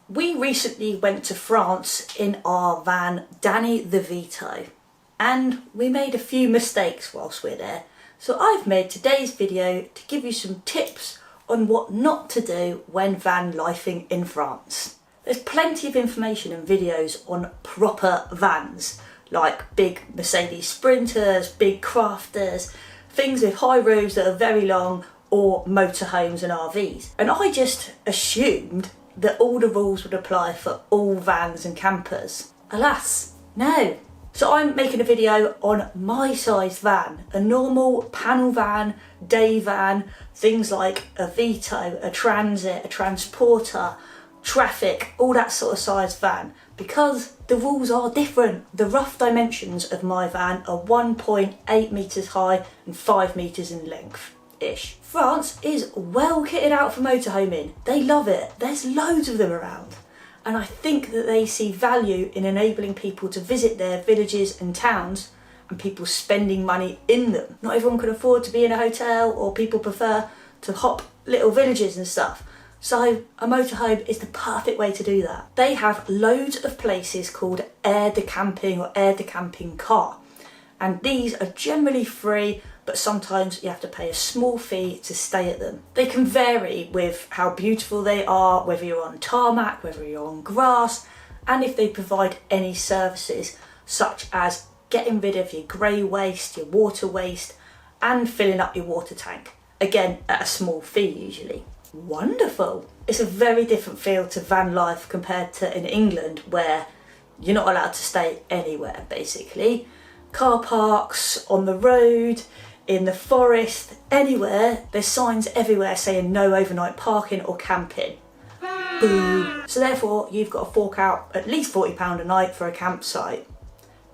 We recently went to France in our van Danny the Vito, and we made a few mistakes whilst we're there. So I've made today's video to give you some tips on what not to do when van lifing in France. There's plenty of information and videos on proper vans, like big Mercedes Sprinters, big crafters, things with high roofs that are very long, or motorhomes and RVs. And I just assumed that all the rules would apply for all vans and campers. Alas, no. So I'm making a video on my size van, a normal panel van, day van, things like a Vito, a Transit, a Transporter, Traffic, all that sort of size van, because the rules are different. The rough dimensions of my van are 1.8 metres high and 5 metres in length-ish. France is well kitted out for motorhoming. They love it. There's loads of them around. And I think that they see value in enabling people to visit their villages and towns and people spending money in them. Not everyone can afford to be in a hotel, or people prefer to hop little villages and stuff. So a motorhome is the perfect way to do that. They have loads of places called aire de camping or aire de camping car. And these are generally free, but sometimes you have to pay a small fee to stay at them. They can vary with how beautiful they are, whether you're on tarmac, whether you're on grass, and if they provide any services such as getting rid of your grey waste, your water waste, and filling up your water tank. Again, at a small fee usually. Wonderful. It's a very different feel to van life compared to in England, where you're not allowed to stay anywhere basically. Car parks, on the road, in the forest, anywhere. There's signs everywhere saying no overnight parking or camping. Boo. So therefore you've got to fork out at least £40 a night for a campsite,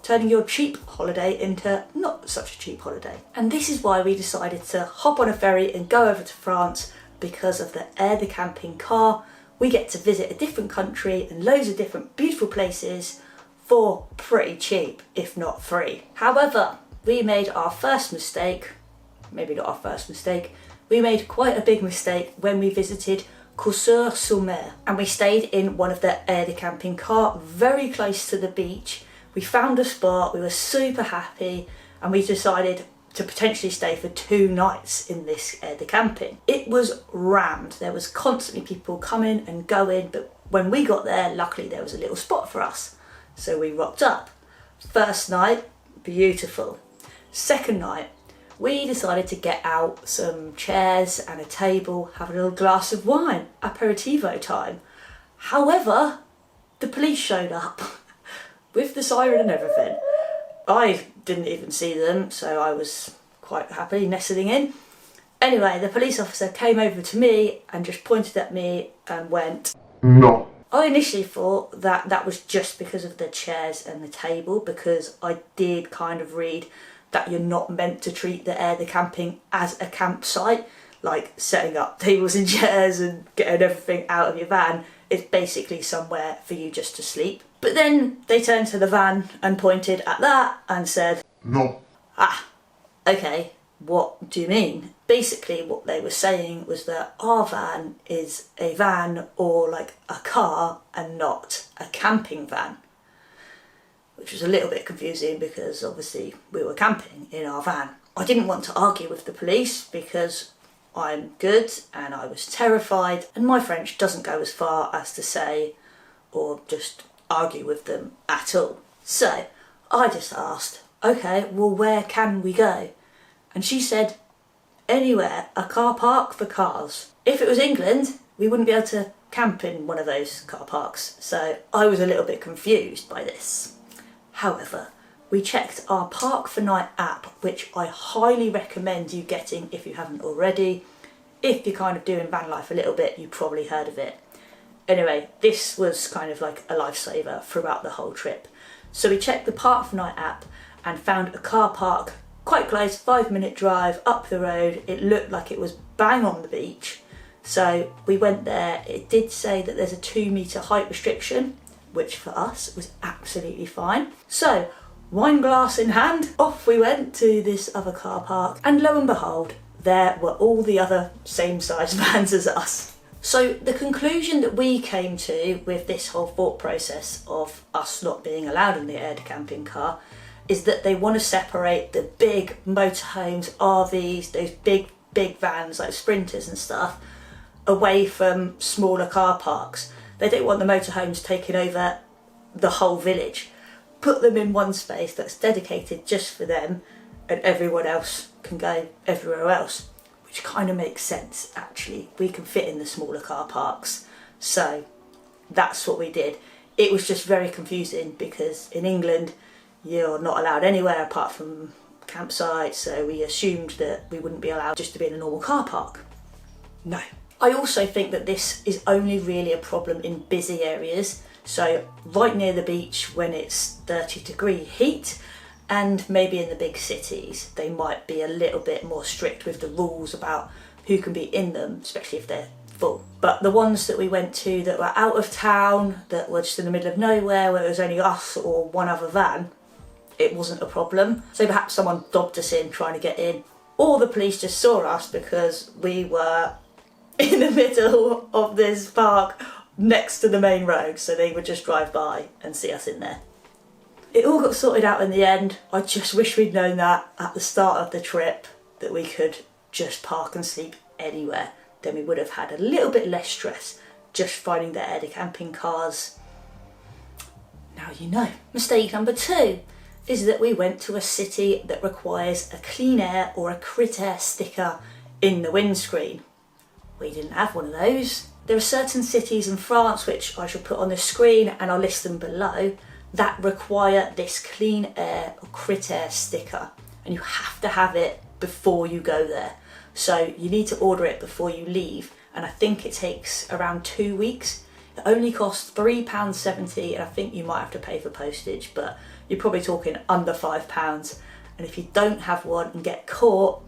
turning your cheap holiday into not such a cheap holiday. And this is why we decided to hop on a ferry and go over to France. Because of the aire de camping car, we get to visit a different country and loads of different beautiful places for pretty cheap, if not free. However, we made our first mistake, maybe not our first mistake, we made quite a big mistake when we visited Courseulles-sur-Mer, and we stayed in one of the aire de camping car very close to the beach. We found a spot, we were super happy, and we decided to potentially stay for 2 nights in this aire de camping. It was rammed. There was constantly people coming and going, but when we got there, luckily there was a little spot for us. So we rocked up. First night, beautiful. Second night, we decided to get out some chairs and a table, have a little glass of wine, aperitivo time. However, the police showed up with the siren and everything. I didn't even see them, so I was quite happily nestling in. Anyway, the police officer came over to me and just pointed at me and went, "No." I initially thought that that was just because of the chairs and the table, because I did kind of read that you're not meant to treat the aire de camping as a campsite, like setting up tables and chairs and getting everything out of your van. It's basically somewhere for you just to sleep. But then they turned to the van and pointed at that and said, "No." Ah, okay, what do you mean? Basically what they were saying was that our van is a van or like a car and not a camping van. Which was a little bit confusing because obviously we were camping in our van. I didn't want to argue with the police because I'm good and I was terrified, and my French doesn't go as far as to say or just argue with them at all. So I just asked, okay, well, where can we go? And she said, anywhere, a car park for cars. If it was England, we wouldn't be able to camp in one of those car parks. So I was a little bit confused by this. However, we checked our Park for Night app, which I highly recommend you getting if you haven't already. If you're kind of doing van life a little bit, you've probably heard of it. Anyway, this was kind of like a lifesaver throughout the whole trip. So we checked the Park for Night app and found a car park quite close, 5-minute drive up the road. It looked like it was bang on the beach. So we went there. It did say that there's a 2-metre height restriction, which for us was absolutely fine. So wine glass in hand, off we went to this other car park, and lo and behold, there were all the other same size vans as us. So the conclusion that we came to with this whole thought process of us not being allowed in the aide-de-camping car is that they want to separate the big motorhomes, RVs, those big vans like sprinters and stuff, away from smaller car parks. They don't want the motorhomes taking over the whole village. Put them in one space that's dedicated just for them, and everyone else can go everywhere else, which kind of makes sense actually. We can fit in the smaller car parks, so that's what we did. It was just very confusing because in England you're not allowed anywhere apart from campsites, so we assumed that we wouldn't be allowed just to be in a normal car park. No. I also think that this is only really a problem in busy areas, so right near the beach when it's 30-degree heat, and maybe in the big cities they might be a little bit more strict with the rules about who can be in them, especially if they're full. But the ones that we went to that were out of town, that were just in the middle of nowhere where it was only us or one other van, it wasn't a problem. So perhaps someone dobbed us in trying to get in, or the police just saw us because we were in the middle of this park next to the main road, so they would just drive by and see us in there. It all got sorted out in the end. I just wish we'd known that at the start of the trip, that we could just park and sleep anywhere. Then we would have had a little bit less stress just finding the aide-de-camping cars. Now you know. Mistake number 2 is that we went to a city that requires a clean air or a crit air sticker in the windscreen. We didn't have one of those. There are certain cities in France, which I shall put on the screen and I'll list them below, that require this clean air or crit air sticker, and you have to have it before you go there. So you need to order it before you leave, and I think it takes around 2 weeks. It only costs £3.70, and I think you might have to pay for postage, but you're probably talking under £5. And if you don't have one and get caught,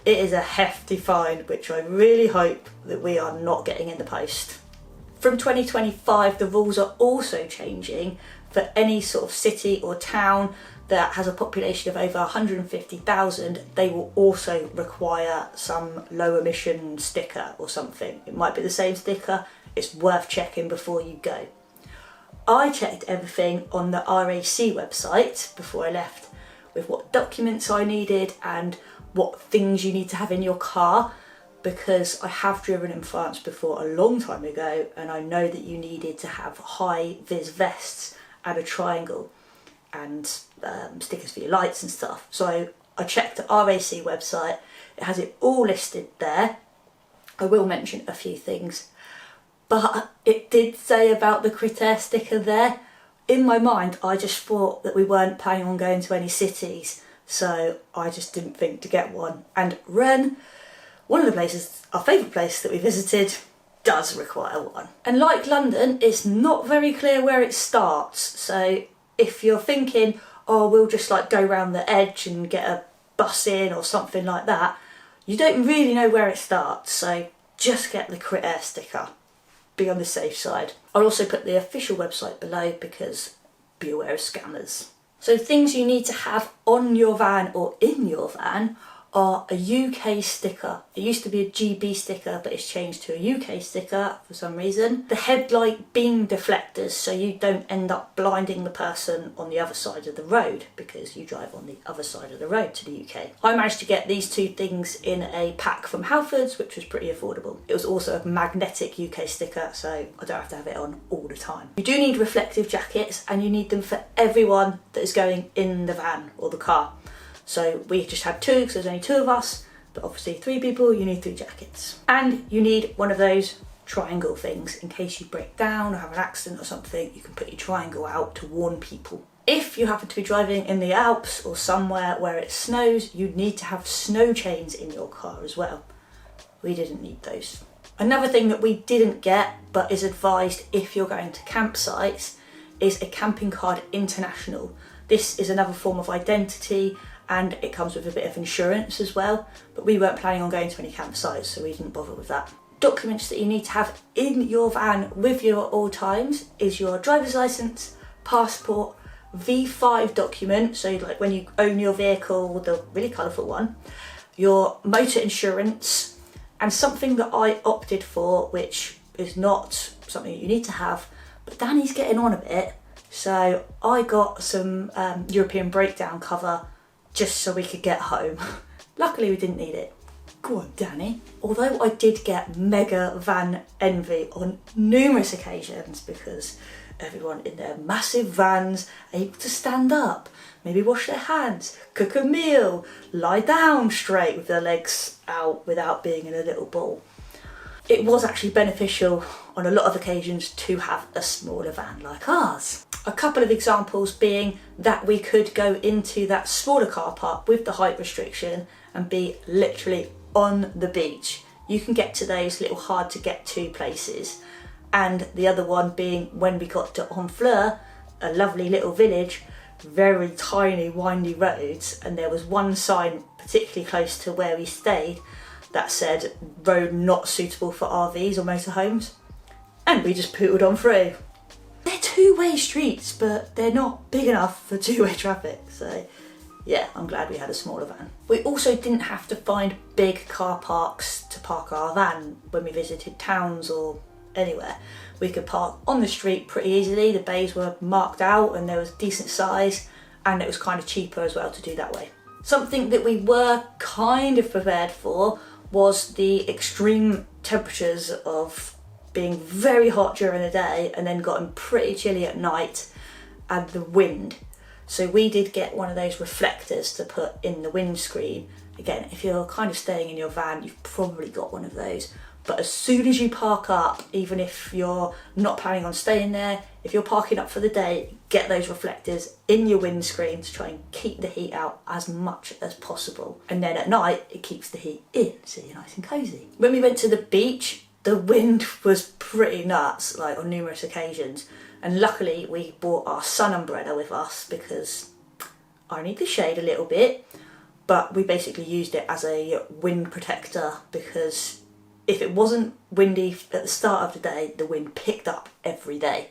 it is a hefty fine, which I really hope that we are not getting in the post. From 2025, the rules are also changing for any sort of city or town that has a population of over 150,000. They will also require some low emission sticker or something. It might be the same sticker. It's worth checking before you go. I checked everything on the RAC website before I left with what documents I needed and what things you need to have in your car, because I have driven in France before a long time ago, and I know that you needed to have high vis vests and a triangle and stickers for your lights and stuff. So I checked the RAC website. It has it all listed there. I will mention a few things, but it did say about the crit air sticker there. In my mind, I just thought that we weren't planning on going to any cities, so I just didn't think to get one. And Rennes, one of the places, our favourite place that we visited, does require one. And like London, it's not very clear where it starts. So if you're thinking, oh, we'll just like go around the edge and get a bus in or something like that, you don't really know where it starts. So just get the crit air sticker. Be on the safe side. I'll also put the official website below because be aware of scammers. So things you need to have on your van or in your van are a UK sticker. It used to be a GB sticker, but it's changed to a UK sticker for some reason. The headlight beam deflectors, so you don't end up blinding the person on the other side of the road, because you drive on the other side of the road to the UK. I managed to get these 2 things in a pack from Halfords, which was pretty affordable. It was also a magnetic UK sticker, so I don't have to have it on all the time. You do need reflective jackets, and you need them for everyone that is going in the van or the car. So we just had 2 because there's only 2 of us, but obviously 3 people, you need 3 jackets. And you need one of those triangle things in case you break down or have an accident or something. You can put your triangle out to warn people. If you happen to be driving in the Alps or somewhere where it snows, you need to have snow chains in your car as well. We didn't need those. Another thing that we didn't get, but is advised if you're going to campsites, is a camping card international. This is another form of identity, and it comes with a bit of insurance as well, but we weren't planning on going to any campsites, so we didn't bother with that. Documents that you need to have in your van with you at all times is your driver's license, passport, V5 document, so like when you own your vehicle, the really colourful one, your motor insurance, and something that I opted for, which is not something you need to have, but Danny's getting on a bit, so I got some European breakdown cover just so we could get home. Luckily we didn't need it. Go on, Danny. Although I did get mega van envy on numerous occasions because everyone in their massive vans able to stand up, maybe wash their hands, cook a meal, lie down straight with their legs out without being in a little ball. It was actually beneficial on a lot of occasions to have a smaller van like ours. A couple of examples being that we could go into that smaller car park with the height restriction and be literally on the beach. You can get to those little hard to get to places. And the other one being when we got to Honfleur, a lovely little village, very tiny windy roads, and there was one sign particularly close to where we stayed that said road not suitable for RVs or motorhomes, and we just pootled on through. They're two-way streets, but they're not big enough for two-way traffic, so yeah, I'm glad we had a smaller van. We also didn't have to find big car parks to park our van when we visited towns or anywhere. We could park on the street pretty easily. The bays were marked out and there was decent size, and it was kind of cheaper as well to do that way. Something that we were kind of prepared for was the extreme temperatures of being very hot during the day and then gotten pretty chilly at night, and the wind. So we did get one of those reflectors to put in the windscreen. Again, if you're kind of staying in your van, you've probably got one of those. But as soon as you park up, even if you're not planning on staying there, if you're parking up for the day, get those reflectors in your windscreen to try and keep the heat out as much as possible. And then at night, it keeps the heat in, so you're nice and cozy. When we went to the beach, the wind was pretty nuts, like on numerous occasions. And luckily we brought our sun umbrella with us because I need the shade a little bit, but we basically used it as a wind protector because if it wasn't windy at the start of the day, the wind picked up every day.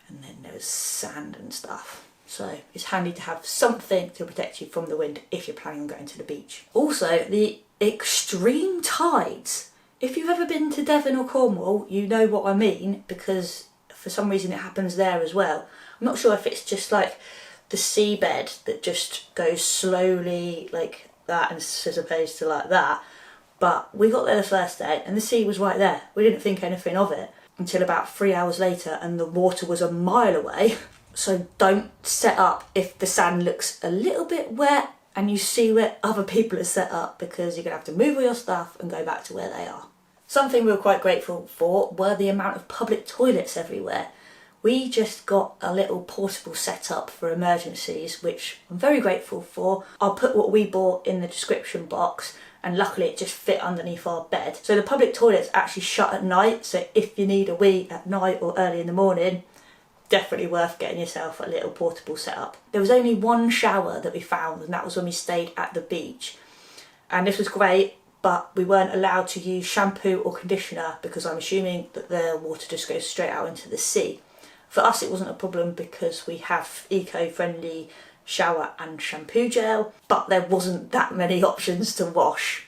And then there was sand and stuff. So it's handy to have something to protect you from the wind if you're planning on going to the beach. Also, the extreme tides. If you've ever been to Devon or Cornwall, you know what I mean, because for some reason it happens there as well. I'm not sure if it's just like the seabed that just goes slowly like that as opposed to like that. But we got there the first day and the sea was right there. We didn't think anything of it until about 3 hours later and the water was a mile away. So don't set up if the sand looks a little bit wet and you see where other people are set up, because you're going to have to move all your stuff and go back to where they are. Something we were quite grateful for were the amount of public toilets everywhere. We just got a little portable setup for emergencies, which I'm very grateful for. I'll put what we bought in the description box, and luckily it just fit underneath our bed. So the public toilets actually shut at night, so if you need a wee at night or early in the morning, definitely worth getting yourself a little portable setup. There was only one shower that we found, and that was when we stayed at the beach. And this was great, but we weren't allowed to use shampoo or conditioner because I'm assuming that the water just goes straight out into the sea. For us it wasn't a problem because we have eco-friendly shower and shampoo gel, but there wasn't that many options to wash.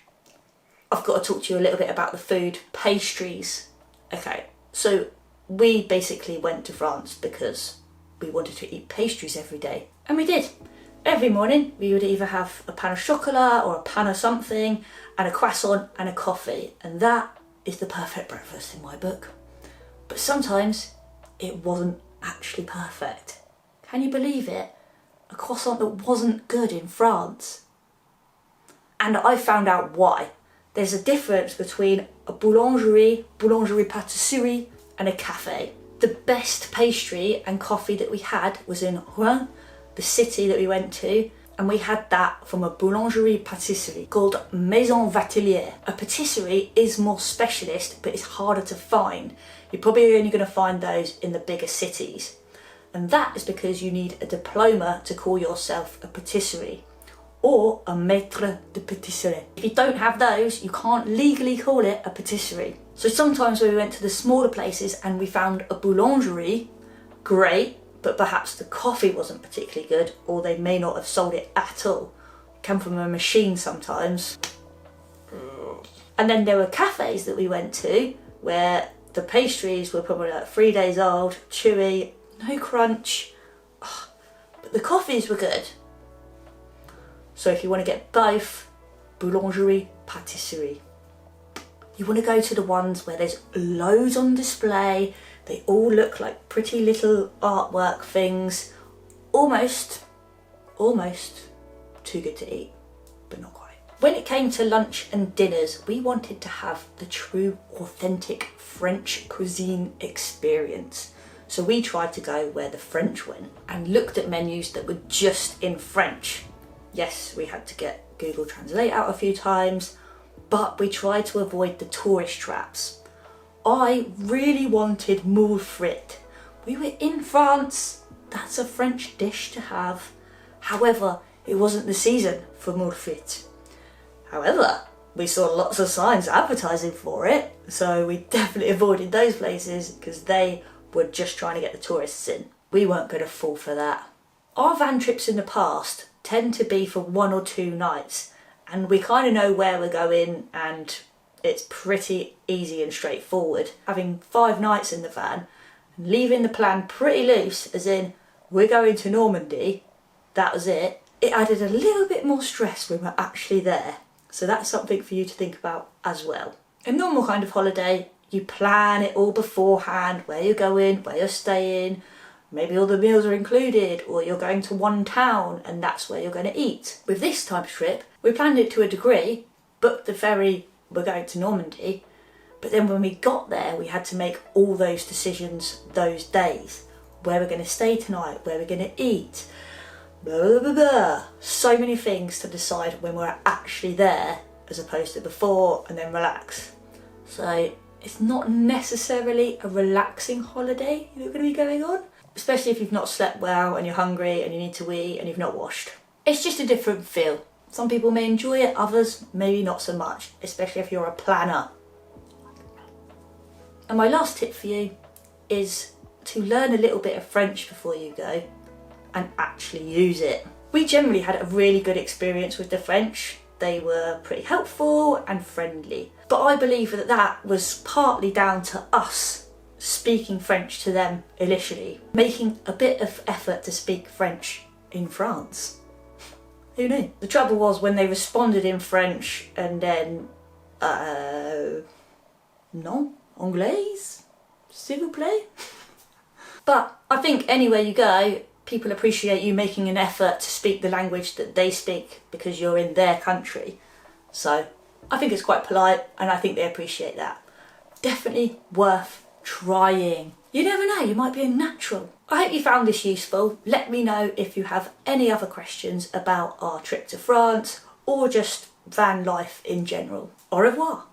I've got to talk to you a little bit about the food. Pastries. Okay, so we basically went to France because we wanted to eat pastries every day, and we did. Every morning we would either have a pain au chocolat or a pain of something and a croissant and a coffee, and that is the perfect breakfast in my book. But sometimes it wasn't actually perfect. Can you believe it? A croissant that wasn't good in France. And I found out why. There's a difference between a boulangerie pâtisserie, and a cafe. The best pastry and coffee that we had was in Rouen, the city that we went to, and we had that from a boulangerie pâtisserie called Maison Vatelier. A patisserie is more specialist, but it's harder to find. You're probably only going to find those in the bigger cities. And that is because you need a diploma to call yourself a patisserie or a maître de pâtisserie. If you don't have those, you can't legally call it a patisserie. So sometimes when we went to the smaller places and we found a boulangerie, great, but perhaps the coffee wasn't particularly good, or they may not have sold it at all. It came from a machine sometimes. And then there were cafes that we went to where The pastries were probably like 3 days old, chewy, no crunch, but the coffees were good. So if you want to get both, boulangerie, pâtisserie. You want to go to the ones where there's loads on display, they all look like pretty little artwork things, almost too good to eat, but not quite. When it came to lunch and dinners, we wanted to have the true, authentic French cuisine experience. So we tried to go where the French went and looked at menus that were just in French. Yes, we had to get Google Translate out a few times, but we tried to avoid the tourist traps. I really wanted moule frites. We were in France, that's a French dish to have. However, it wasn't the season for moule frites. However, we saw lots of signs advertising for it, so we definitely avoided those places because they were just trying to get the tourists in. We weren't going to fall for that. Our van trips in the past tend to be for 1 or 2 nights, and we kind of know where we're going and it's pretty easy and straightforward. Having 5 nights in the van and leaving the plan pretty loose, as in we're going to Normandy, that was it, it added a little bit more stress when we're actually there. So that's something for you to think about as well. A normal kind of holiday, you plan it all beforehand, where you're going, where you're staying, maybe all the meals are included, or you're going to one town and that's where you're going to eat. With this type of trip, we planned it to a degree, booked the ferry, we're going to Normandy, but then when we got there, we had to make all those decisions those days. Where we're going to stay tonight, where we're going to eat, blah, blah, blah, blah. So many things to decide when we're actually there, as opposed to before and then relax. So it's not necessarily a relaxing holiday you're going to be going on, especially if you've not slept well and you're hungry and you need to eat and you've not washed. It's just a different feel. Some people may enjoy it, others maybe not so much, especially if you're a planner. And my last tip for you is to learn a little bit of French before you go and actually use it. We generally had a really good experience with the French. They were pretty helpful and friendly. But I believe that that was partly down to us speaking French to them initially, making a bit of effort to speak French in France. Who knew? The trouble was when they responded in French and then, non, anglais, s'il vous plaît. But I think anywhere you go, people appreciate you making an effort to speak the language that they speak because you're in their country. So I think it's quite polite and I think they appreciate that. Definitely worth trying. You never know, you might be a natural. I hope you found this useful. Let me know if you have any other questions about our trip to France or just van life in general. Au revoir.